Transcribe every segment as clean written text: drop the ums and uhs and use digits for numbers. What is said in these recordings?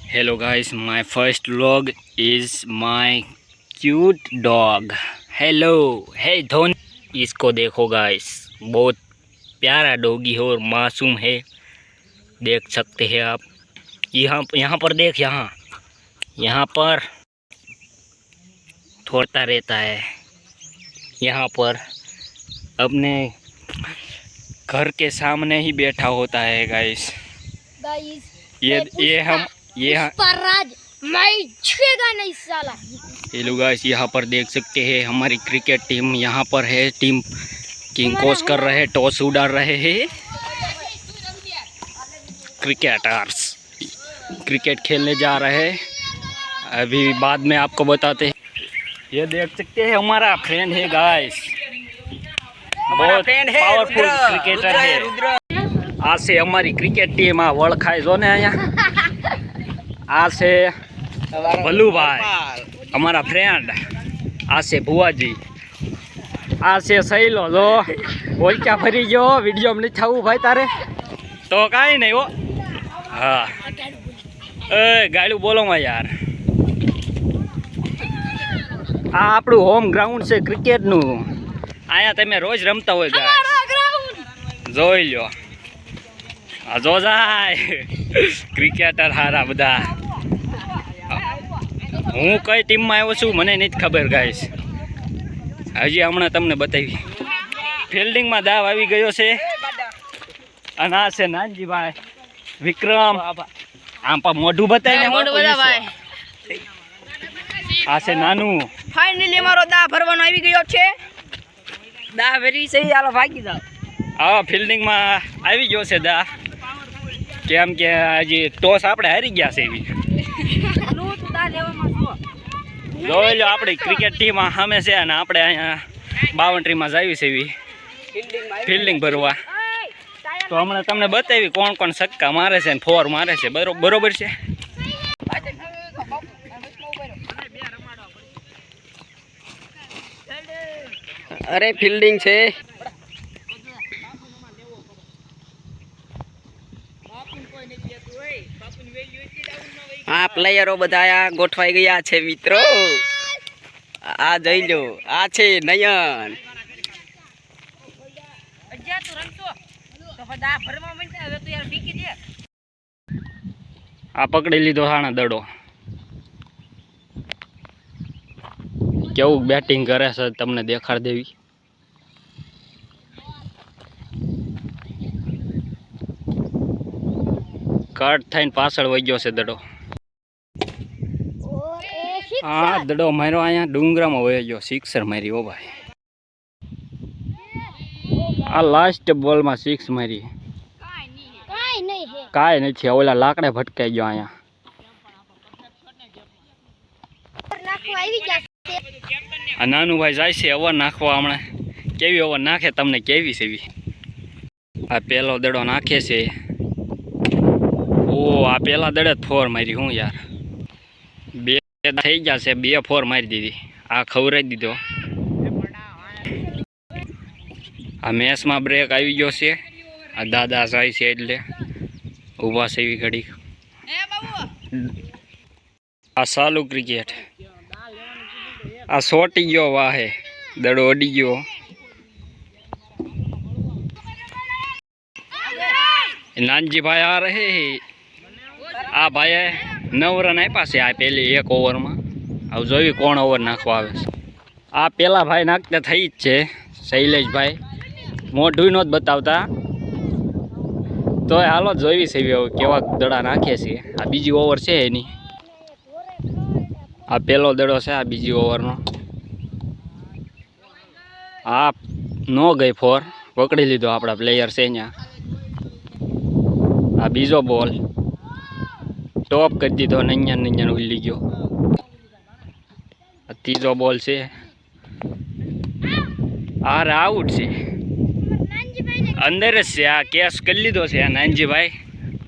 Hello guys, my first vlog is my cute dog. Hello, hey Dhoni, इसको देखो guys, बहुत प्यारा डॉगी है और मासूम है, देख सकते हैं आप। यहाँ पर देख, यहाँ पर थोड़ता रहता है, यहाँ पर अपने घर के सामने ही बैठा होता है गाइस। ये नहीं साला। हेलो गाइस, यहाँ पर देख सकते हैं हमारी क्रिकेट टीम यहाँ पर है। टीम किंग कोस कर रहे हैं, टॉस उड़ा रहे हैं। क्रिकेटर्स क्रिकेट खेलने जा रहे हैं, अभी बाद में आपको बताते हैं। ये देख सकते हैं हमारा फ्रेंड है गाइस, बहुत पावरफुल क्रिकेटर है। आज से हमारी क्रिकेट टीम आ वळखाय जो ने आया। आज से भलू भाई हमारा फ्रेंड, आज से बुआ जी, आज से सही लो जो बोल क्या भरी जो वीडियो में नहीं छाऊ भाई तारे तो कहीं नहीं हो। हाँ गाड़ू बोलो मैं यार, आ આપણું હોમ ગ્રાઉન્ડ છે ક્રિકેટનું, અહીંયા તમે રોજ રમતા હોય ગાઈસ, જોઈ લો। આ જો જાય ક્રિકેટર હારા બધા। હું કઈ ટીમમાં આવ્યો છું મને નથી ખબર ગાઈસ, હજી હમણાં તમને બતાવી। ફિલ્ડિંગમાં દાવ આવી ગયો છે અને આ છે નાનજીભાઈ વિક્રમ। આમ પા મોઢું બતાવીને આ છે નાનું। ફાઇનલી અમારો દા ભરવાનો આવી ગયો છે। દા ભરી છે, હાલો ભાગી જાવ। હા ફિલ્ડિંગમાં આવી ગયો છે દા, કેમ કે હજી ટોસ આપણે હારી ગયા છે એવી। જોઈ લો આપણી ક્રિકેટ ટીમ સામે છે અને આપણે અહીંયા બાઉન્ડ્રીમાં જાવી છે એવી ફિલ્ડિંગ ભરવા। તો હમણાં તમને બતાવી કોણ કોણ છક્કા મારે છે ને ફોર મારે છે, બરોબર છે। अरे फील्डिंग छे, हाँ प्लेयरो बधाया गोठवाई गया छे मित्रों। आ जई लो, आ छे नयन। आ पकड़ी लीधो हाना दड़ो, केवुं बेटिंग करे छे तमने देखाड़ देवी। कट थईने पाछळ वही गयो छे दड़ो। हाँ दड़ो मार्यो अहींया डूंगरामां वही गयो, सिक्सर मारी ओ भाई। आ लास्ट बॉल में सिक्स मारी, काई नहीं है, ओला लाकड़े भटकाई गयो अहींया। आ नानू भाई जाय छे ओवर नाखवा, हमणे केवी ओवर नाखे तमने केवी छे एवी। आ पेलो दड़ो नाखे छे, ओ आ पेला दड़े फोर मारी। हूँ यार बे थई गया छे, बे फोर मारी दीधी। आ खवराई दीधो। आ मैच में ब्रेक आई गयो छे। आ दादा जाय छे એટલે ઊભા છે એવી ઘડી। आ चालू क्रिकेट, आ सोटी गयो वाहे, दड़ो अड़ी गयो। नानजी भाई आ रहे हैं। आ भाई 9 रन आप्या छे आ पहली एक ओवर में। अब जोई कोण ओवर नाखवा आवे छे। आ पेला भाई नाखता थई ज छे, शैलेष भाई मोढुं नोत बतावता, तो हालो जोई छे केवा दड़ा नाखे छे। आ बीजी ओवर छे एनी, आ पेलो दड़ो छे, आ बीजी ओवर नो। आ नो गई फोर, पकड़ी लीधो आपड़ा प्लेयर छे अहींया। आ बीजो बॉल टॉप कर दीधो, नैयन उल्ली गयो। आ तीजो बॉल छे, आ रे आउट छे, अंदर से आ कैच कर लीधो छे। नानजी भाई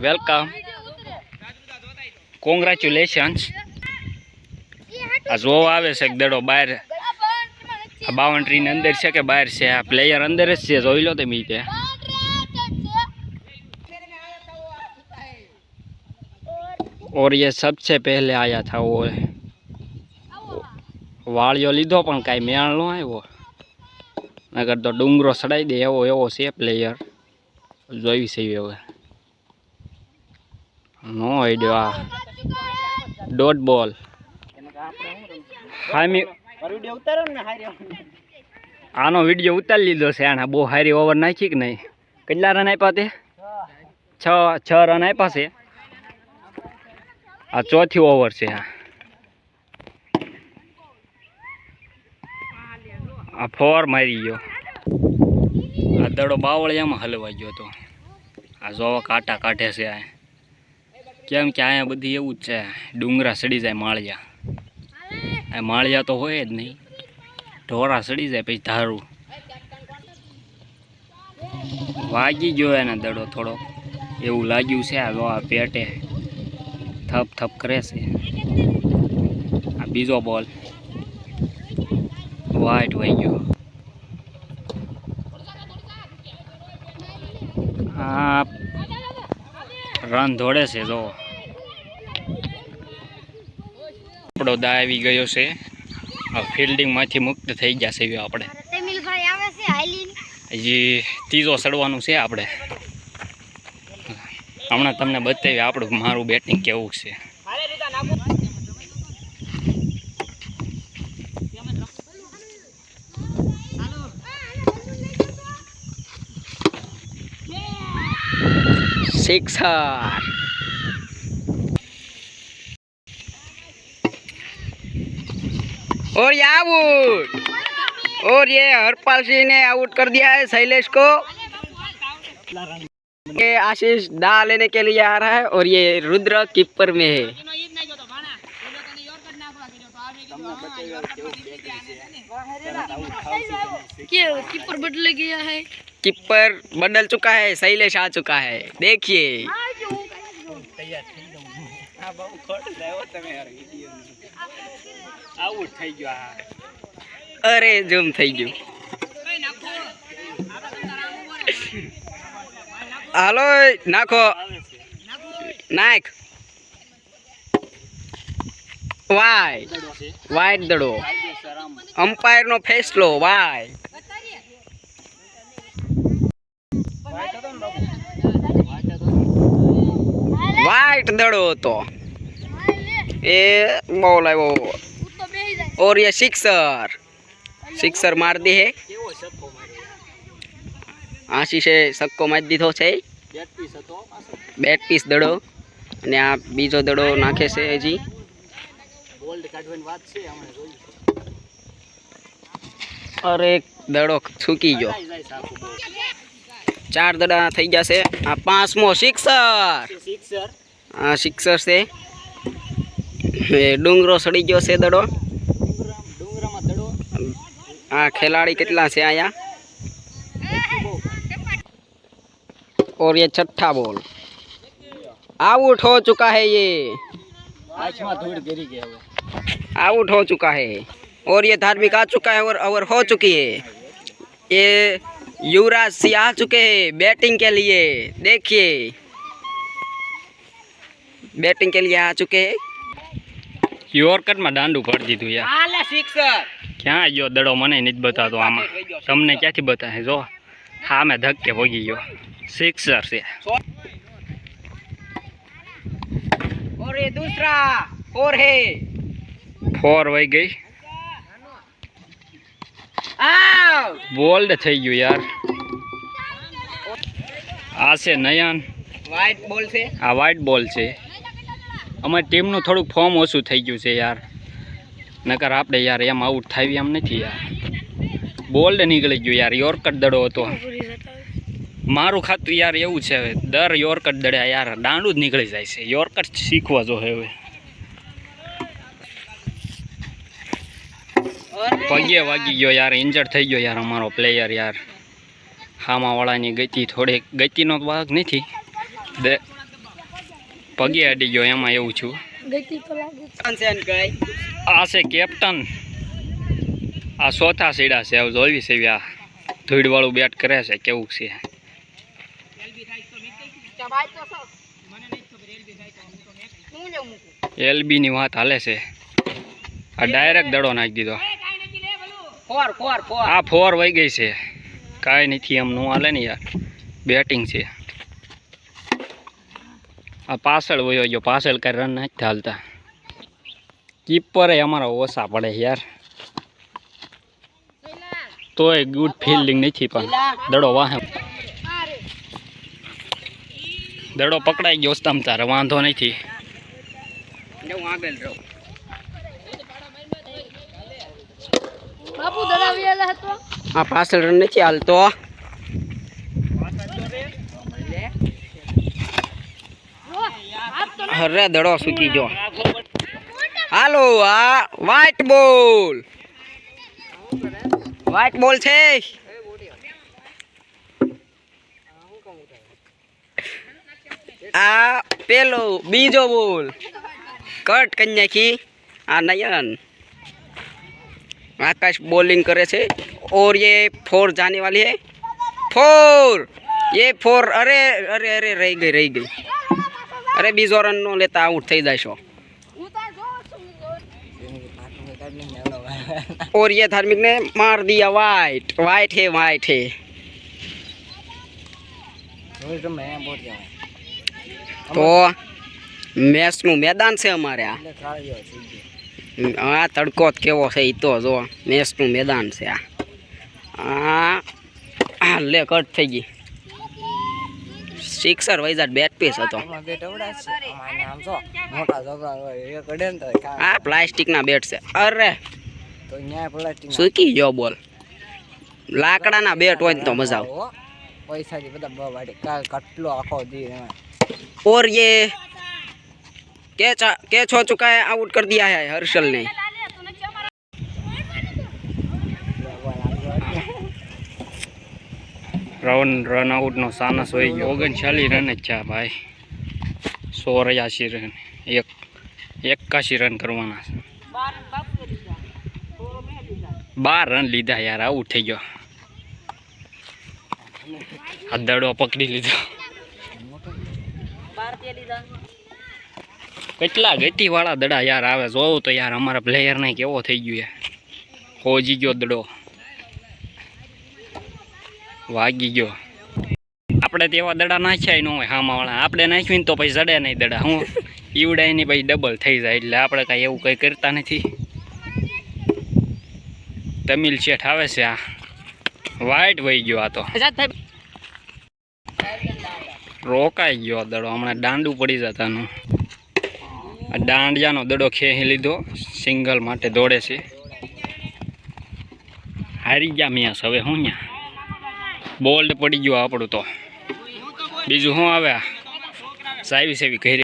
वेलकम, कोंग्रेच्युलेशन्स। आ जो आवे छे दड़ो बाहर, बाउंड्री ने अंदर छे के बाहर छे, आ प्लेयर अंदर ज छे, जोई लो तमे। और ये सबसे पहले आया था वो वालियो लीधो पण काई मेळ नो आव्यो नगर तो डूंगरो सड़ाई दे एवो एवो छे प्लेयर जोई छे હવે नो आइडिया डॉट बॉल हामी વિડિયો ઉતારો ને હારી આનો વિડિયો ઉતારી લીધો છે આને બહુ હારી ઓવર નાખી કે નહીં કેટલા રન આપ્યા તે 6 રન આપ્યા છે આ ચોથી ઓવર છે આ 4 મારી ગયો આ દડો બાવળિયામાં હલવાઈ ગયો તો આ જોવા કાંટા કાઢે છે આ કેમ કે અહીંયા બધી એવું જ છે ડુંગરા સડી જાય માળિયા આ માળિયા તો હોય જ નહીં ઢોરા સડી જાય પછી ધારું વાગી ગયો એને દડો થોડો એવું લાગ્યું છે આ જો આ પેટે થપ થપ કરે છે આ બીજો બોલ વાઈટ વહી ગયો આ રન દોડે છે જો આપણો દા આવી ગયો છે ફિલ્ડિંગમાંથી મુક્ત થઈ ગયા છે આપણે હજી ત્રીજો સડવાનું છે આપણે હમણાં તમને બતાવી આપણું મારું બેટિંગ કેવું છે સિક્સર और ये आउट और ये हरपाल सिंह ने आउट कर दिया है शैलेश को ये आशीष दा लेने के लिए आ रहा है और ये रुद्र कीपर में है कीपर बदल गया है कीपर बदल चुका है शैलेश आ चुका है देखिए अरे जूम થઈ ગયું હાલો નાખો નાખ વાઈટ દડો અમ્પાયર નો ફેસલો વાઈટ દડો હતો એ બોલ આવ્યો और ये सिक्सर मार दी है आशीषे सक्को मार दीधो छे बेट पीस दड़ो અને આ બીજો દડો નાખે છે હજી અરે દડો છૂકી ગયો 4 દડા થઈ ગયા છે આ પાંચમો સિક્સર આ સિક્સર છે એ ડુંગરો સડી ગયો છે દડો हाँ खिलाड़ी कितना से आया और ये छठा बॉल आउट हो चुका है ये आउट हो चुका है और ये धार्मिक आ चुका है और ओवर हो चुकी है ये युवराज सिंह आ चुके हैं बैटिंग के लिए देखिए बैटिंग के लिए आ चुके हैं योरकट में दांडू कर दीधु यार आला सिक्सर क्या गयो दड़ो मने नहीं बतातो आमा तमने क्याथी बताए जो हाँ मैं धक्के भोगी गयो सिक्सर से और ये दूसरा 4 है 4 वही गई बोल्ड થઈ ગયું यार आ से नयन व्हाइट बॉल से आ व्हाइट बॉल से અમારી ટીમનું થોડુંક ફોર્મ ઓછું થઈ ગયું છે યાર નકર આપણે યાર એમ આઉટ થાવી એમ નથી યાર બોલ્ડ નીકળી ગયું યાર યોર્કર દડો હતો મારું ખાતું યાર એવું છે દર યોર્કર દડે યાર દાંડું જ નીકળી જાય છે યોર્કર શીખવા જો હવે પગે વાગી ગયો યાર ઇન્જર્ડ થઈ ગયો યાર અમારો પ્લેયર યાર હામાવાળાની ગતિ થોડી ગતિનો ભાગ નથી પગે અડી ગયો એમાં એવું છું આ છે કેપ્ટન આ ચોથા સીડા છે હવે જોઈ છે આ ધૂળવાળું બેટ કરે છે કેવું છે એલબી ની વાત હાલે છે. આ ડાયરેક્ટ દડો નાખી દીધો. આ 4 વહી ગઈ છે. કાંઈ નથી એમ નું હાલે ને યાર. બેટિંગ છે. આ પાછળ વયો ગયો. પાછળ કાંઈ રન નથી હાલતા. કીપરે અમારા ઓછા પડે યાર. તોય ગુડ ફિલ્ડિંગ નથી પણ દડો વાહે. દડો પકડાઈ ગયો તમ તારે વાંધો નથી. આ પાછળ રન નથી હાલતો. અરે દડો સૂકી ગયો. હાલો આ વ્હાઈટ બોલ. વ્હાઈટ બોલ છે. આ પેલો બીજો બોલ કટ કરી નાખી. આ नयन आकाश बॉलिंग करे छे और ये 4 जाने वाली है. 4 ये 4. अरे अरे अरे रही गई. अरे बीजो रन नो लेता आउट थई जाशो. और ये धार्मिक ने मार दिया वाइट. वाइट है. तो मैच नु मैदान से अमारे आ तड़को केवो है तो जो मैच नु मैदान से आ ले कट थई गई. सिक्सर वाइज बैट पीस हतो. आ प्लास्टिक ना बेट से. अरे सूकी गयो बॉल. लाकड़ा ना बेट होय तो मजा आवे. और ये कैच हो चुका है. आउट कर दिया है हर्षल ने. रन आउट नो सानस होई गयो. 39 रन ज छे भाई. 183 रन. 81 रन करवाना છે. 12 રન લીધા યાર. આઉટ થઈ ગયો. આ દડો પકડી લીધો. કેટલા ગતિવાળા દડા યાર આવે. જોવું તો યાર અમારા પ્લેયર ને કેવો થઈ ગયો યાર. હોજી ગયો દડો. વાગી ગયો. આપણે તેવા દડા નાખ્યા ન હોય હામાવાળા. આપણે નાખ્યું ને તો પછી જડે નહીં દડા. હું ઈવડાય ને પછી ડબલ થઈ જાય. એટલે આપણે કાંઈ એવું કંઈ કરતા નથી. તમિલ શેઠ આવે છે. આ વાઇટ વહી ગયો. આ તો રોકાઈ ગયો દડો. હમણાં દાંડું પડી જતાનું. આ દાંડિયાનો દડો ખેંચી લીધો. સિંગલ માટે દોડે છે. હારી ગયા મેચ. હવે હું ત્યાં બોલ્ડ પડી ગયો આપણું. તો બીજું શું આવે. સાવી સેવી કરી